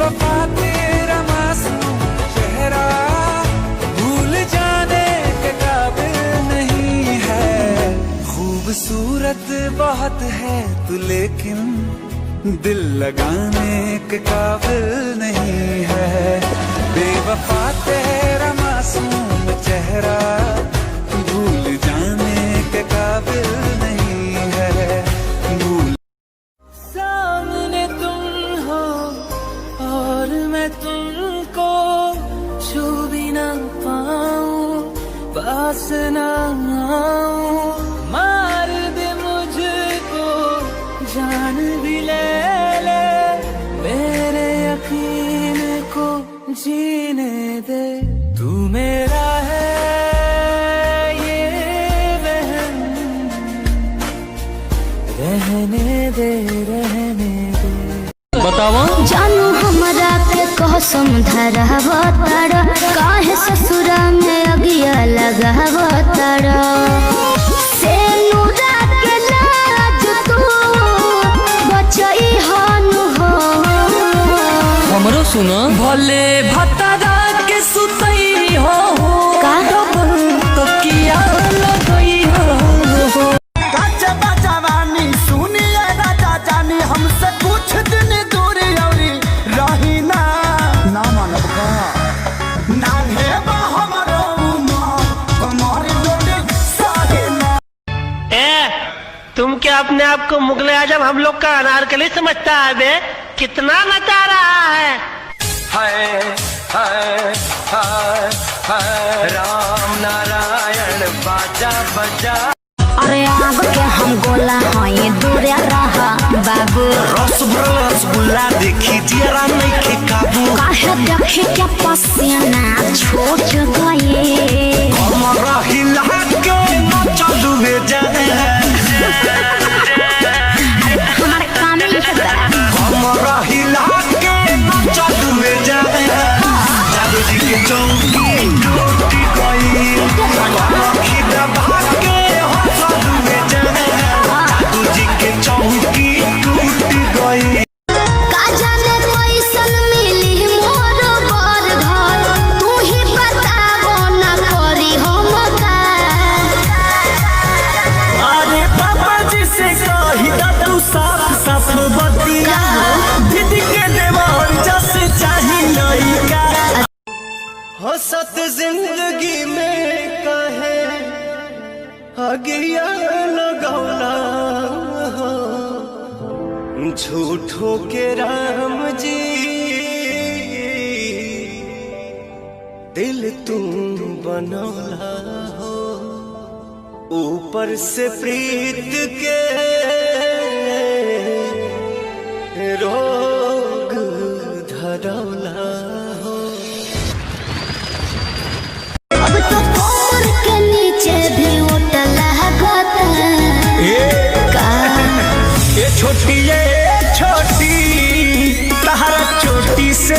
बेवफा तेरा मासूम चेहरा भूल जाने के काबिल नहीं है। खूबसूरत बहुत है तू लेकिन दिल लगाने के काबिल नहीं है। बेवफा तेरा मासूम चेहरा भूल जाने के काबिल नहीं है। भूल सामने तुम हो और मैं तुमको छू भी ना पाऊं, पास ना आऊं, मार दे मुझको जान भी ले ले, मेरे यकीन को जीने दे। तू मेरा है ये वहम, रहने दे रहने दे। बतावा जानू हमरा के कसम धरावा तारा, काहे ससुरा में अगिया लगावा तारा। से नूरा के लाज तू बचई हानु हो। हमरो सुना भले भतरा के सुतई हो का तो किया लगई हो। सुनिए राजा जानी हमसे कुछ दिन दूर औरी रही ना मानव का नान्हे बा हमरो उमर कमर जोड़ी साहे ना। तुम क्या अपने आप को मुगले आजम हम लोग का अनारकली समझता है बे? कितना नचा रहा है। हाय हाय हाय हाय राम नारायण बाजा बजा। अरे आब के हम गोला हई दूरे रहा बाबू। रसगुल्ला देखी जरा नहीं के काबू। काहे देखे क्या पसीना छूट गए। हमारा हिला के न चलू जाए। हमारे काम ही है। हमारा हिला के न चलू जाए। जादू जी के चौकी टूटी गई। खिदा भाग के हंसलू जाए। जादू जी के चौकी टूटी गई। का जाने कैसन मिली मोर बर घर, तू ही बताबो ना करी हम का। अरे पापा जी से कही दा तू साफ साफ बतिया। दीदी के देवर जस चाही लइका। हसत जिंदगी में कहे अगिया लगौला हो। झूठो के राम जी दिल तुम बनौला हो। ऊपर से प्रीत के रोग धरौला हो। अब तो कमर के नीचे भी उठल लागत का। ये छोटी तहरा चोटी से